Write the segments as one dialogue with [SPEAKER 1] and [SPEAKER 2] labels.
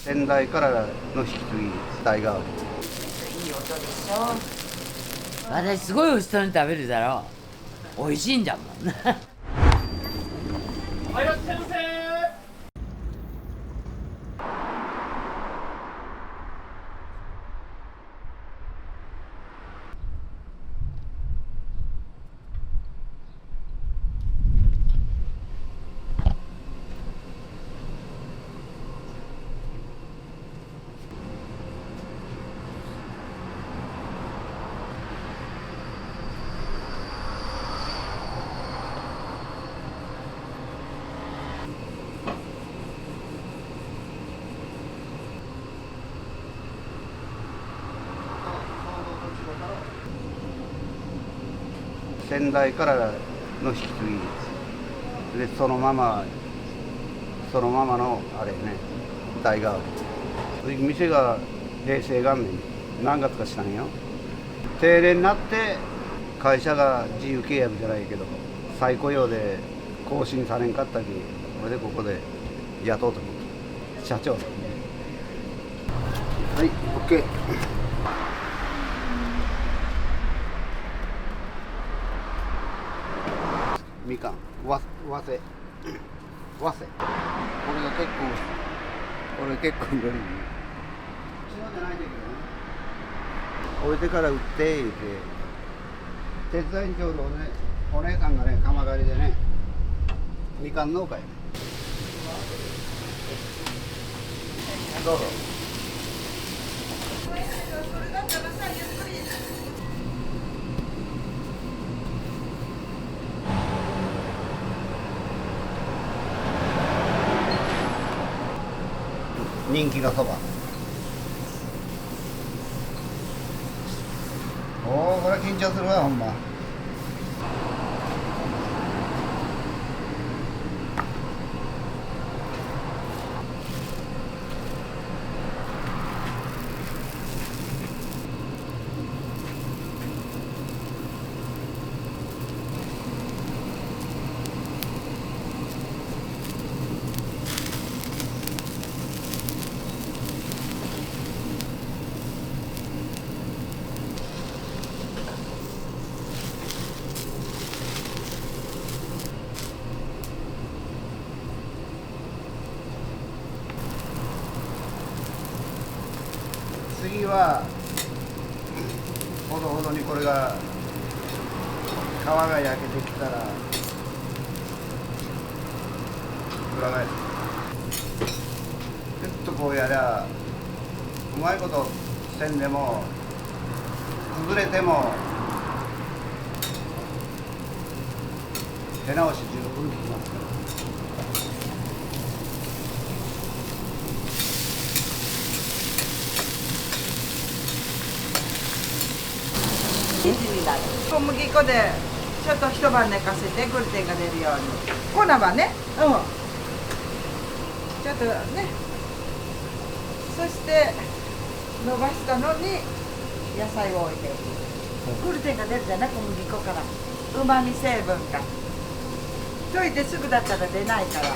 [SPEAKER 1] 先代からの引き継ぎ代替わ
[SPEAKER 2] いい音でしょ。
[SPEAKER 3] 私すごい人に食べるだろう。美味しいんだもん。
[SPEAKER 4] はい、いらっしゃいませ。
[SPEAKER 1] 先代からの引き継ぎでそのままのあれね代替わり。店が平成元年何月かしたんよ。定年になって会社が自由契約じゃないけど再雇用で更新されんかったき、これでここで雇うと思う。社長。はい、OK。みかん、早生。これが結構売れる。うちのじゃないんだけどね。置いてから売って言うて、手伝いにちょうどね、お姉さんがね、鎌刈りでね、みかん農家やね。どうぞ。人気のそば。おお、これ緊張するわほんま。次はほどほどにこれが皮が焼けてきたら裏返す。ちょっとこうやりゃうまいことせんでも崩れても手直し十分できますから。
[SPEAKER 2] 小麦粉でちょっと一晩寝かせてグルテンが出るように。粉はね、ちょっとね、そして伸ばしたのに野菜を置いていく。グルテンが出るじゃない、小麦粉からうまみ成分が。溶いてすぐだったら出ないから。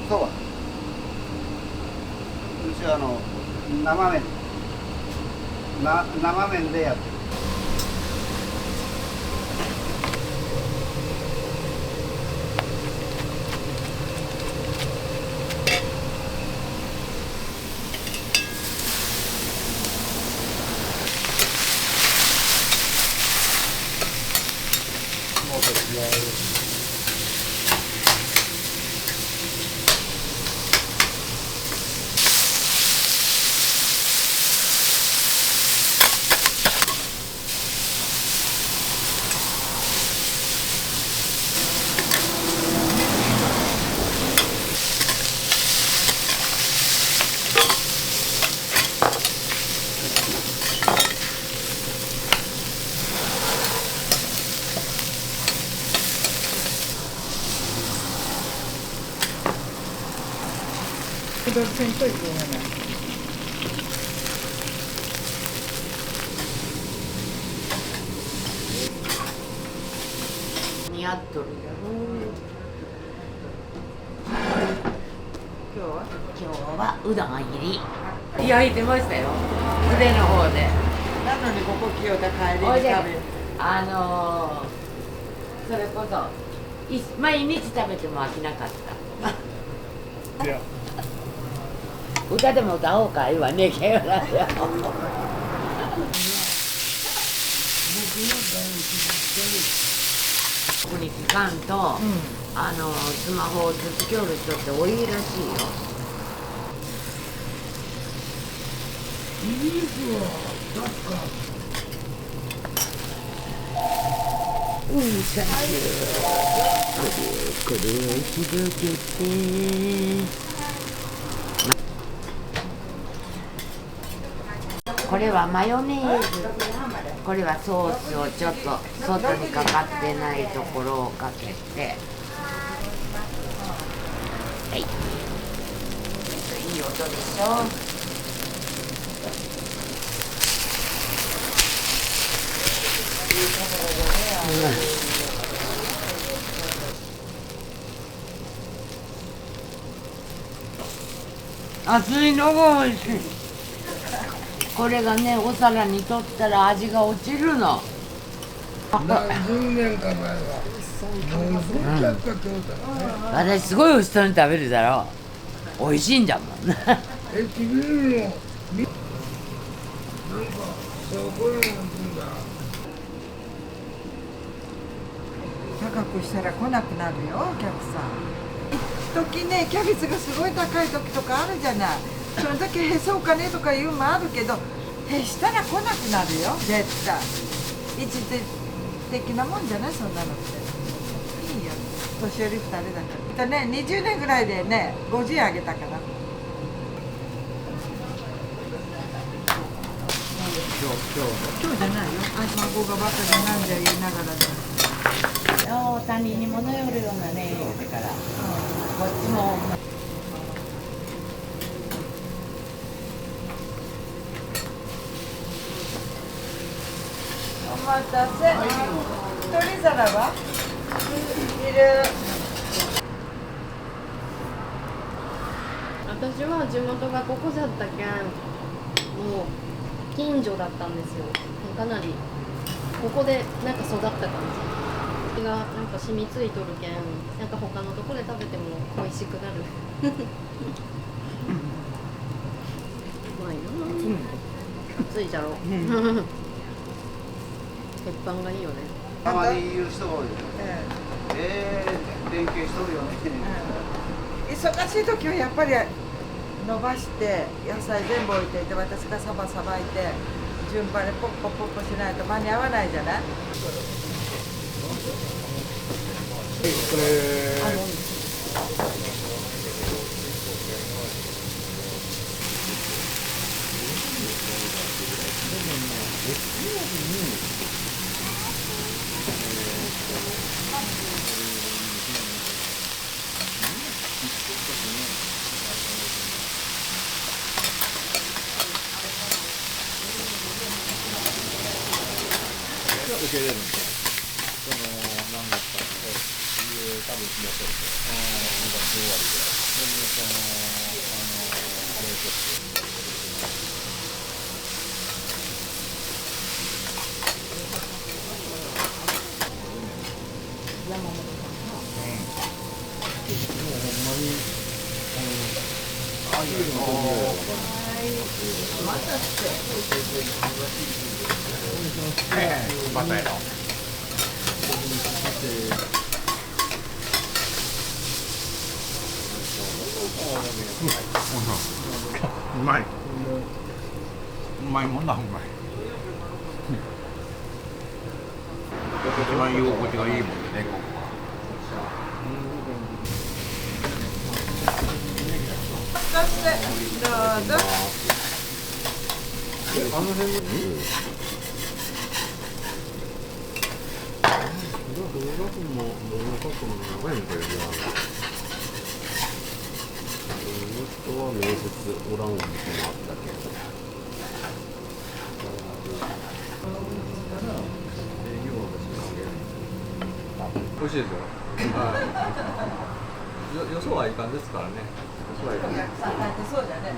[SPEAKER 1] そうはうちは生麺でやってる。もうと違う。
[SPEAKER 2] くどりせんといけない。
[SPEAKER 1] こ
[SPEAKER 3] やっとるよ。
[SPEAKER 2] 今日は
[SPEAKER 3] 今日はうどん切り焼いてましたよ、腕の方で。
[SPEAKER 2] なのにここ来ようた帰りに
[SPEAKER 3] おいで
[SPEAKER 2] 食べる。
[SPEAKER 3] それこそ毎日食べても飽きなかった。
[SPEAKER 4] いや
[SPEAKER 3] 歌でも歌おうか言わねえけどなよ。ここに聞かんと、スマホをつつきょる人って多いらしいよ。サンキュー。これを広げて。これはマヨネーズ、これはソースをちょっと外にかかってないところをかけて、はい、いい音でしょ。熱いのが美味しい。これがね、お皿にとったら味が落ちるの。
[SPEAKER 4] 何十年か前はもうそんなった京都ね。
[SPEAKER 3] 私すごい美味しそうに食べるだろう。美味しいんじゃもん。
[SPEAKER 4] 駅ビルのなんかそうこれなんて言うんだ。
[SPEAKER 2] 高くしたら来なくなるよ、お客さん。時ね、キャベツがすごい高い時とかあるじゃない。その時へそうかねとか言うのもあるけど、へしたら来なくなるよ、絶対。一時的なもんじゃない、そんなのって。いいよ、年寄り2人だから。20年ぐらいでね、50円あげたから。今日じゃないよ。あいつ孫がバカじゃなんじゃ言いながらね。
[SPEAKER 3] 他人に物よるようなね、だから、こっちも。
[SPEAKER 2] お待たせ。一人皿はいる。
[SPEAKER 5] 私は地元がここじゃったけん、もう近所だったんですよ。かなりここでなんか育った感じがなんか染みついとるけん、なんか他のところで食べても美味しくなる。うまいな。熱いじゃろ。鉄板がいいよね。
[SPEAKER 1] たまに言う人が多いよ。連携しとるよね。
[SPEAKER 2] 忙しい時はやっぱり伸ばして野菜全部置いていて、私がさばいて順番にポッポポッポしないと間に合わないじゃない。
[SPEAKER 6] 受け入れるんですよ。その何月か多分決まってるんですよ。2月終わりぐらい。それで冷凍して。バターやろ。うまい。うまいもんだ、うまい。一番居心地がいいもんね、ここは。
[SPEAKER 2] そしてどうぞ。
[SPEAKER 6] あの辺の。動画君も長いんだよね。この人は面接おらんのもあったけど。営業は私があげる。美味しいですよ。はい。予想はいかんですからね。予想はいかん。
[SPEAKER 2] そうだね。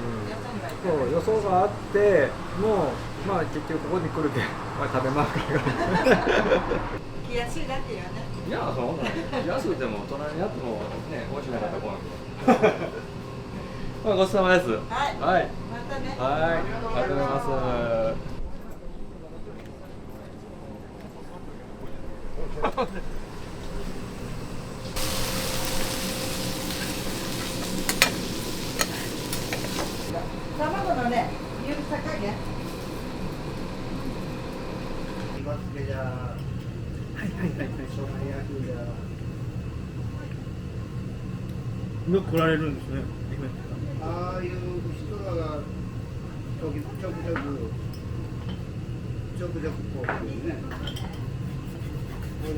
[SPEAKER 6] そう予想があってもうまあ結局ここに来るけん、まあ、食べますから
[SPEAKER 2] 気安いだってよね。
[SPEAKER 6] いやそんな安くても隣にあってもね美味しくなかったら来ないけどまあごちそうさまです。
[SPEAKER 2] はい
[SPEAKER 6] はい、
[SPEAKER 2] またね。
[SPEAKER 6] はい、ありがとうございます。
[SPEAKER 2] 卵のね、指さ加減。
[SPEAKER 1] 今つけじゃはいそば焼きじゃ
[SPEAKER 7] よく来られるんですね。
[SPEAKER 1] ああいう人らがちょくちょくこうねこれ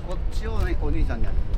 [SPEAKER 1] こっちをねお兄さんにあげる。